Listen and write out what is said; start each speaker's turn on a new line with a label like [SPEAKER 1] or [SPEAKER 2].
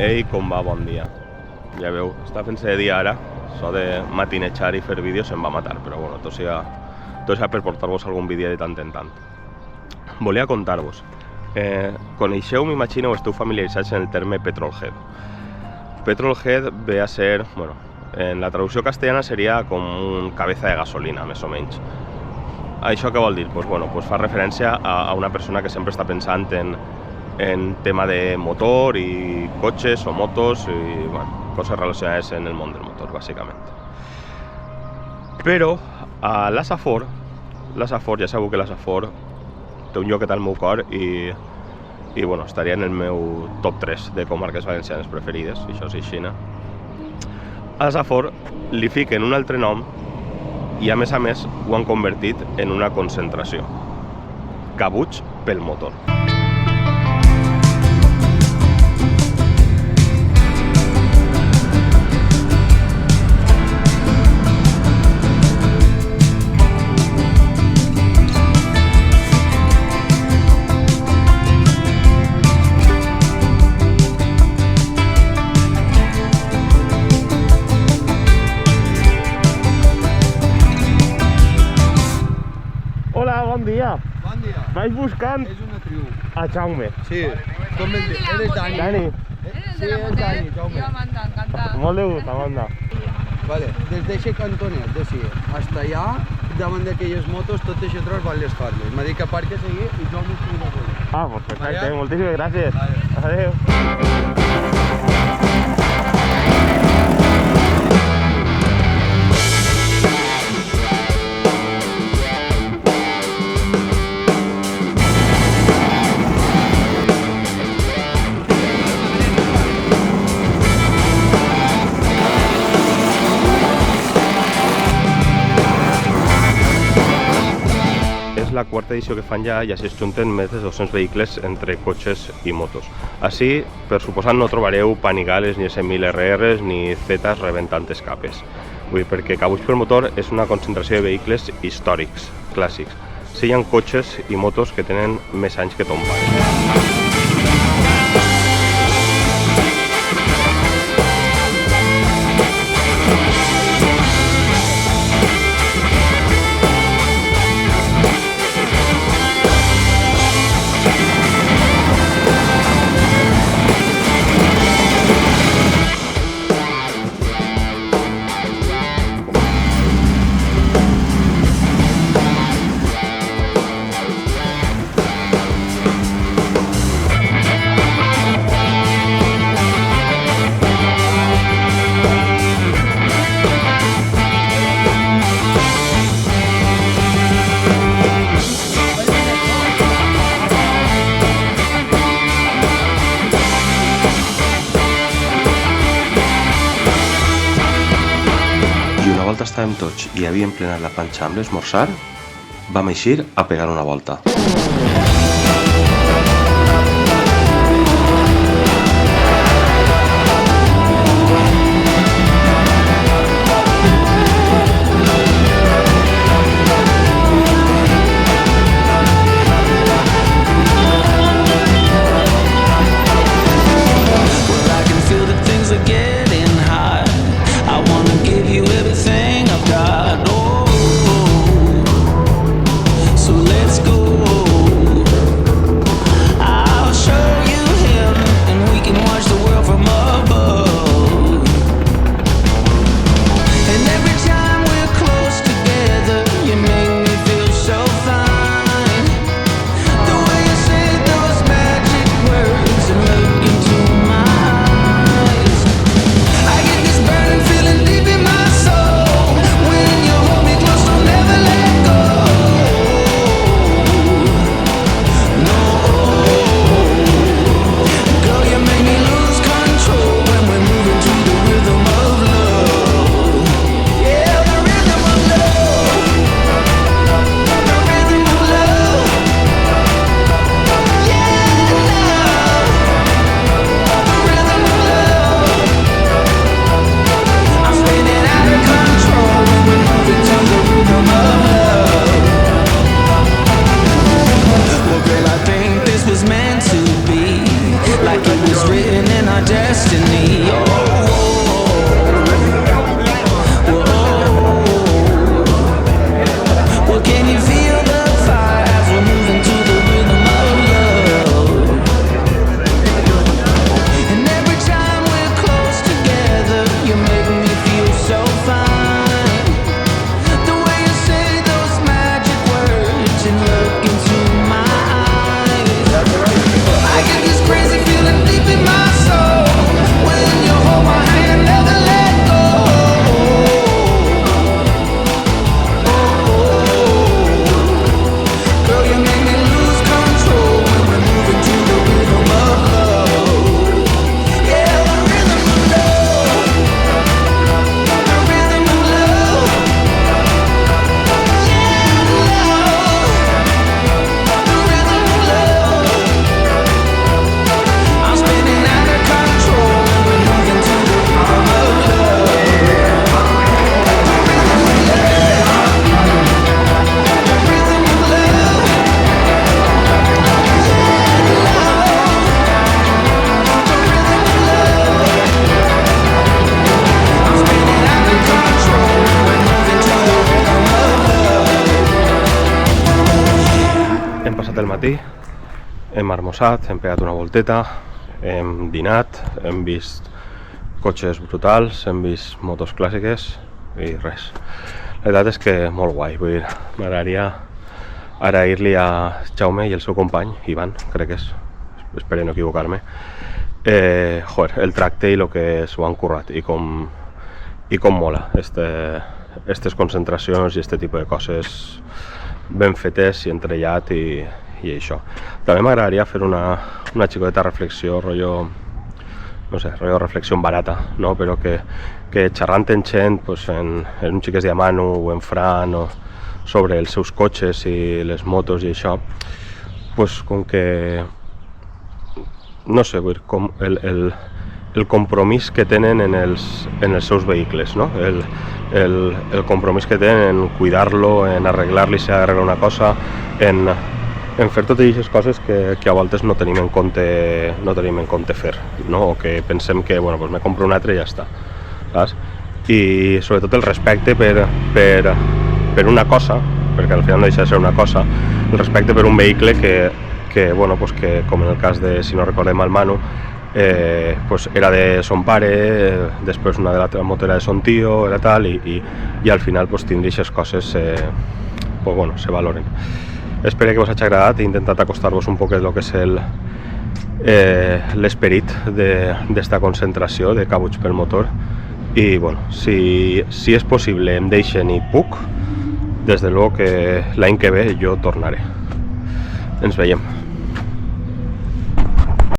[SPEAKER 1] Ei, com va? Bon dia. Ja veu, està fent-se de dia ara. Això de matinejar i fer vídeos em va matar, però bueno, tot sigui per portar-vos algun vídeo de tant en tant. Volia contar-vos. Coneixeu, m'imagino, o esteu familiaritzats en el terme petrolhead. Petrolhead ve a ser, bueno, en la traducció castellana seria com un cabeza de gasolina, més o menys. Això què vol dir? Pues bueno, pues fa referència a una persona que sempre està pensant en tema de motor i cotxes o motos i bueno, coses relacionades en el món del motor, bàsicament. Però a la Safor, ja sabeu que la Safor té un lloc al meu cor i bueno, estaria en el meu top 3 de comarques valencianes preferides, i això és així. A la Safor li fiquen un altre nom i a més ho han convertit en una concentració. Cabuig pel motor. Bon dia.
[SPEAKER 2] Bon dia.
[SPEAKER 1] Vaig buscant
[SPEAKER 2] És una tribu.
[SPEAKER 1] a Jaume.
[SPEAKER 2] Sí. Com eres Dani?
[SPEAKER 1] Dani.
[SPEAKER 2] Sí, és Dani, Jaume.
[SPEAKER 3] Jo, Amanda, encantada.
[SPEAKER 1] Molt de gust, Amanda.
[SPEAKER 2] Vale, des d'eixe cantonet, d'ací, hasta allà, davant d'aquelles motos, tot això tros van les farmes. M'ha dit que aparques allí i jo m'ho estic a veure.
[SPEAKER 1] Ah, pues perfecte,
[SPEAKER 2] Vale.
[SPEAKER 1] moltíssimes gràcies.
[SPEAKER 2] Vale.
[SPEAKER 1] Adéu. És la quarta edició que fan ja s'hi junten més de 200 vehicles entre cotxes i motos. Així, per suposat, no trobareu Panigales, ni S1000 RRs, ni Zetas rebentant escapes. Vull dir, perquè Cabuig pel motor és una concentració de vehicles històrics, clàssics. Sí, hi ha cotxes i motos que tenen més anys que ton pare. Estàvem tots i havíem plenat la panxa amb l'esmorzar, vam eixir a pegar una volta.
[SPEAKER 4] destiny.
[SPEAKER 1] hem armossat, hem pegat una volteta, hem dinat, hem vist cotxes brutals, hem vist motos clàssiques i res. La veritat és que molt guai, vull dir, m'agradaria agrair-li a Jaume i el seu company, Ivan, crec que és, espero no equivocar-me, el tracte i el que s'ho han currat i com mola aquestes concentracions i aquest tipus de coses ben fetes i entrellat i això. També m'agradaria fer una xicoteta reflexió, rotllo reflexió barata, no? Però que xerrant en gent, pues, en un xiquet de Manu o en Fran o sobre els seus cotxes i les motos i això, pues, com que no sé, vull dir, com el compromís que tenen en els seus vehicles, no? El compromís que tenen en cuidar-lo, en arreglar-li si ha d'arreglar una cosa, en fer totes aquestes coses que a voltes no tenim en compte fer, no? O que pensem que, bueno, pues me compro un altre i ja està, saps? I sobretot el respecte per una cosa, perquè al final no deixa de ser una cosa, el respecte per un vehicle que bueno, pues que, com en el cas de, si no recordem, el Manu, pues era de son pare, després una de l'altra moto era de son tío, era tal, i al final pues, tindre aquestes coses pues, bueno, se valoren. Espero que vos hagi agradat, he intentat acostar-vos un poc del que és l'esperit d'esta concentració de Cabuts pel motor i bueno, si és possible em deixen i puc, des de luego que l'any que ve jo tornaré. Ens veiem.